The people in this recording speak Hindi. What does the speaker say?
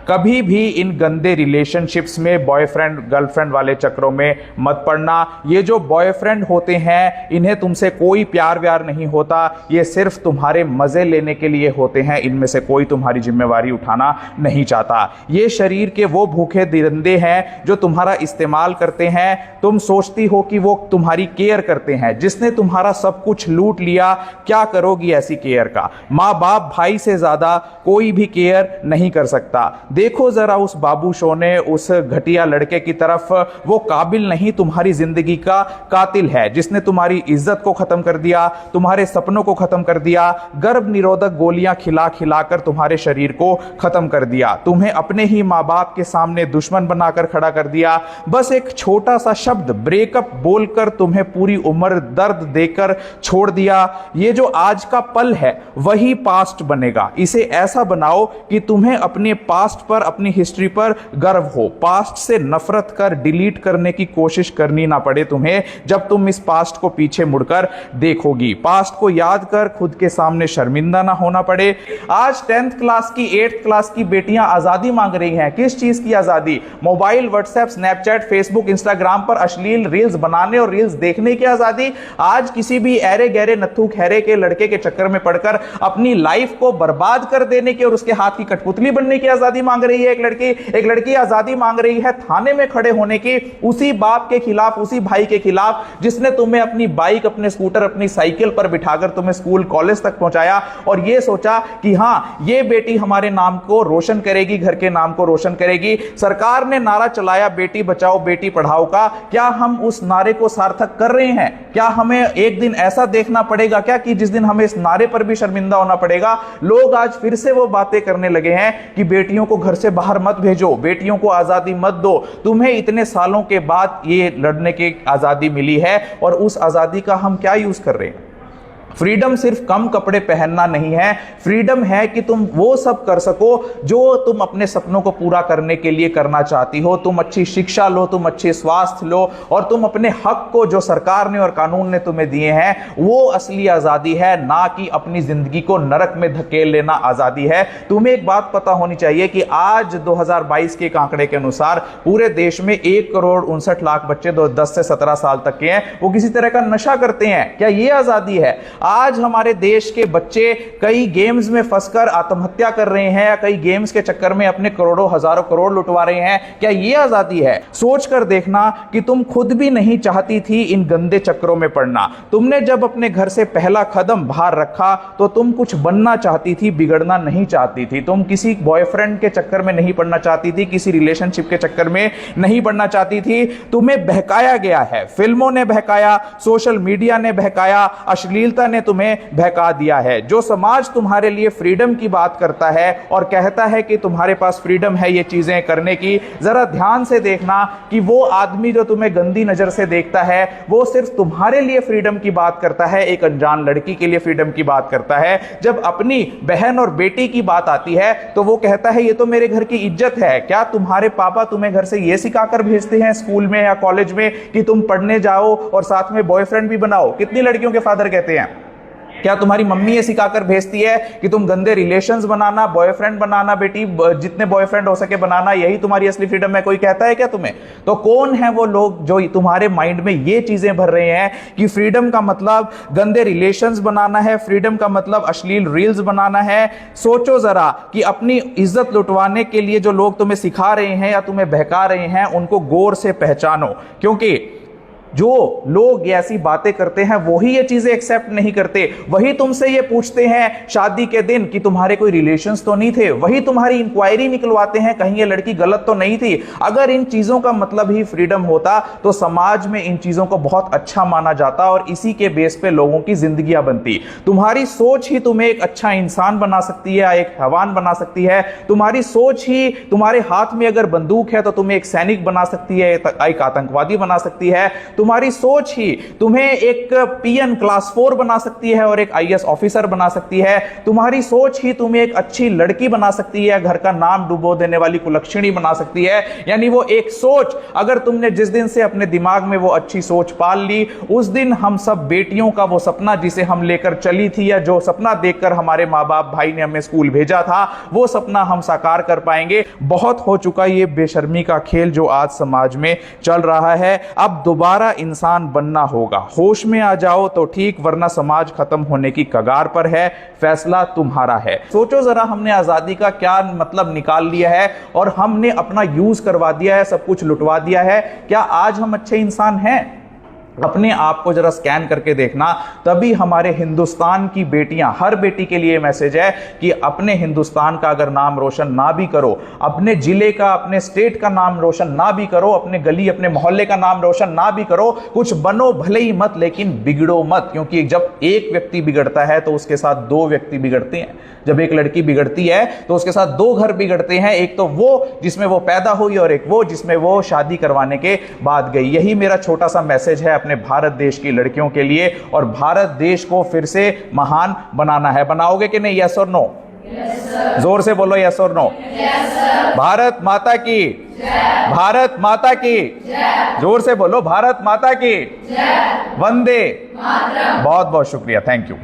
कभी भी इन गंदे रिलेशनशिप्स में बॉयफ्रेंड गर्लफ्रेंड वाले चक्रों में मत पड़ना। ये जो बॉयफ्रेंड होते हैं इन्हें तुमसे कोई प्यार व्यार नहीं होता, ये सिर्फ तुम्हारे मजे लेने के लिए होते हैं। इनमें से कोई तुम्हारी जिम्मेवारी उठाना नहीं चाहता। ये शरीर के वो भूखे दरिंदे हैं जो तुम्हारा इस्तेमाल करते हैं। तुम सोचती हो कि वो तुम्हारी केयर करते हैं, जिसने तुम्हारा सब कुछ लूट लिया, क्या करोगी ऐसी केयर का? माँ बाप भाई से ज्यादा कोई भी केयर नहीं कर सकता। देखो जरा उस बाबू सोने, उस घटिया लड़के की तरफ। वो काबिल नहीं, तुम्हारी जिंदगी का कातिल है, जिसने तुम्हारी इज्जत को खत्म कर दिया, तुम्हारे सपनों को खत्म कर दिया, गर्भ निरोधक गोलियां खिला खिलाकर तुम्हारे शरीर को खत्म कर दिया, तुम्हें अपने ही माँ बाप के सामने दुश्मन बनाकर खड़ा कर दिया। बस एक छोटा सा शब्द ब्रेकअप बोलकर तुम्हें पूरी उम्र दर्द देकर छोड़ दिया। ये जो आज का पल है वही पास्ट बनेगा। इसे ऐसा बनाओ कि तुम्हें अपने पास्ट पर, अपनी हिस्ट्री पर गर्व हो। पास्ट से नफरत कर डिलीट करने की कोशिश करनी ना पड़े तुम्हें जब तुम इस पास्ट को पीछे मुड़कर देखोगी। पास्ट को याद कर खुद के सामने शर्मिंदा ना होना पड़े। आज 10th क्लास की, 8th क्लास की बेटियां आजादी मांग रही हैं। किस चीज की आजादी? Mobile, WhatsApp, Snapchat, Facebook, Instagram पर अश्लील रील्स बनाने और रील्स देखने की आजादी। आज किसी भी ऐरे गहरे नत्थू खैरे के लड़के के चक्कर में पड़कर अपनी लाइफ को बर्बाद कर देने की और उसके हाथ की कठपुतली बनने की आजादी मांग रही है एक लड़की आजादी मांग रही है थाने में खड़े होने की, उसी बाप के खिलाफ, उसी भाई के खिलाफ जिसने तुम्हें अपनी बाइक, अपने स्कूटर, अपनी साइकिल पर बिठाकर तुम्हें स्कूल कॉलेज तक पहुंचाया और यह सोचा कि हां ये बेटी हमारे नाम को रोशन करेगी, घर के नाम को रोशन करेगी। सरकार ने नारा चलाया बेटी बचाओ बेटी पढ़ाओ का, क्या हम उस नारे को सार्थक कर रहे हैं? क्या हमें एक दिन ऐसा देखना पड़ेगा क्या कि जिस दिन हमें इस नारे पर भी शर्मिंदा होना पड़ेगा? लोग आज फिर से वो बातें करने लगे हैं कि बेटियों को घर से बाहर मत भेजो, बेटियों को आजादी मत दो। तुम्हें इतने सालों के बाद ये लड़ने की आजादी मिली है और उस आजादी का हम क्या यूज कर रहे हैं? फ्रीडम सिर्फ कम कपड़े पहनना नहीं है। फ्रीडम है कि तुम वो सब कर सको जो तुम अपने सपनों को पूरा करने के लिए करना चाहती हो। तुम अच्छी शिक्षा लो, तुम अच्छे स्वास्थ्य लो और तुम अपने हक को जो सरकार ने और कानून ने तुम्हें दिए हैं वो असली आजादी है, ना कि अपनी जिंदगी को नरक में धकेल लेना आजादी है। तुम्हें एक बात पता होनी चाहिए कि आज 2022 के आंकड़े के अनुसार पूरे देश में 1,59,00,000 बच्चे 10 से 17 साल तक के हैं, वो किसी तरह का नशा करते हैं। क्या ये आजादी है? आज हमारे देश के बच्चे कई गेम्स में फंसकर आत्महत्या कर रहे हैं या कई गेम्स के चक्कर में अपने करोड़ों हजारों करोड़ लुटवा रहे हैं। क्या यह आजादी है? सोच कर देखना कि तुम खुद भी नहीं चाहती थी इन गंदे चक्रों में पड़ना। तुमने जब अपने घर से पहला कदम बाहर रखा तो तुम कुछ बनना चाहती थी, बिगड़ना नहीं चाहती थी। तुम किसी बॉयफ्रेंड के चक्कर में नहीं पड़ना चाहती थी, किसी रिलेशनशिप के चक्कर में नहीं पड़ना चाहती थी। तुम्हें बहकाया गया है, फिल्मों ने बहकाया, सोशल मीडिया ने बहकाया, अश्लीलता ने तुम्हें बहका दिया है। जो समाज तुम्हारे लिए फ्रीडम की बात करता है और कहता है कि तुम्हारे पास फ्रीडम है ये चीजें करने की, जरा ध्यान से देखना कि वो आदमी जो तुम्हें गंदी नजर से देखता है वो सिर्फ तुम्हारे लिए फ्रीडम की बात करता है, एक अनजान लड़की के लिए फ्रीडम की बात करता है। जब अपनी बहन और बेटी की बात आती है तो वो कहता है ये तो मेरे घर की इज्जत है। क्या तुम्हारे पापा तुम्हें घर से ये सिखाकर भेजते हैं स्कूल में या कॉलेज में कि तुम पढ़ने जाओ और साथ में बॉयफ्रेंड भी बनाओ? कितनी लड़कियों के फादर कहते हैं? क्या तुम्हारी मम्मी ये सिखाकर भेजती है कि तुम गंदे रिलेशंस बनाना, बॉयफ्रेंड बनाना, बेटी जितने बॉयफ्रेंड हो सके बनाना, यही तुम्हारी असली फ्रीडम है? कोई कहता है क्या तुम्हें? तो कौन है वो लोग जो तुम्हारे माइंड में ये चीजें भर रहे हैं कि फ्रीडम का मतलब गंदे रिलेशंस बनाना है, फ्रीडम का मतलब अश्लील रील्स बनाना है? सोचो जरा कि अपनी इज्जत लुटवाने के लिए जो लोग तुम्हें सिखा रहे हैं या तुम्हें बहका रहे हैं उनको गौर से पहचानो, क्योंकि जो लोग ऐसी बातें करते हैं वही ये चीजें एक्सेप्ट नहीं करते। वही तुमसे ये पूछते हैं शादी के दिन कि तुम्हारे कोई रिलेशंस तो नहीं थे, वही तुम्हारी इंक्वायरी निकलवाते हैं कहीं ये लड़की गलत तो नहीं थी। अगर इन चीजों का मतलब ही फ्रीडम होता तो समाज में इन चीजों को बहुत अच्छा माना जाता और इसी के बेस पे लोगों की जिंदगियां बनती। तुम्हारी सोच ही तुम्हें एक अच्छा इंसान बना सकती है, एक हैवान बना सकती है। तुम्हारी सोच ही, तुम्हारे हाथ में अगर बंदूक है तो तुम्हें एक सैनिक बना सकती है, एक आतंकवादी बना सकती है। तुम्हारी सोच ही तुम्हें एक पीएन क्लास 4 बना सकती है और एक आईएएस ऑफिसर बना सकती है। तुम्हारी सोच ही तुम्हें एक अच्छी लड़की बना सकती है, घर का नाम डुबो देने वाली कुलक्षणी बना सकती है। यानी वो एक सोच, अगर तुमने जिस दिन से अपने दिमाग में वो अच्छी सोच पाल ली, उस दिन हम सब बेटियों का वो सपना जिसे हम लेकर चली थी, या जो सपना देखकर हमारे माँ बाप भाई ने हमें स्कूल भेजा था, वो सपना हम साकार कर पाएंगे। बहुत हो चुका ये बेशर्मी का खेल जो आज समाज में चल रहा है। अब दोबारा इंसान बनना होगा। होश में आ जाओ तो ठीक, वरना समाज खत्म होने की कगार पर है। फैसला तुम्हारा है। सोचो जरा, हमने आजादी का क्या मतलब निकाल लिया है और हमने अपना यूज करवा दिया है, सब कुछ लुटवा दिया है। क्या आज हम अच्छे इंसान हैं? अपने आप को जरा स्कैन करके देखना, तभी हमारे हिंदुस्तान की बेटियां, हर बेटी के लिए मैसेज है कि अपने हिंदुस्तान का अगर नाम रोशन ना भी करो, अपने जिले का, अपने स्टेट का नाम रोशन ना भी करो, अपने गली, अपने मोहल्ले का नाम रोशन ना भी करो, कुछ बनो भले ही मत, लेकिन बिगड़ो मत। क्योंकि जब एक व्यक्ति बिगड़ता है तो उसके साथ दो व्यक्ति बिगड़ते हैं। जब एक लड़की बिगड़ती है तो उसके साथ दो घर बिगड़ते हैं, एक तो वो जिसमें वो पैदा हुई और एक वो जिसमें वो शादी करवाने के बाद गई। यही मेरा छोटा सा मैसेज है अपने भारत देश की लड़कियों के लिए, और भारत देश को फिर से महान बनाना है। बनाओगे कि नहीं? यस और नो? जोर से बोलो, यस और नो? भारत माता की, भारत माता की, जोर से बोलो, भारत माता की, वंदे। बहुत बहुत शुक्रिया, थैंक यू।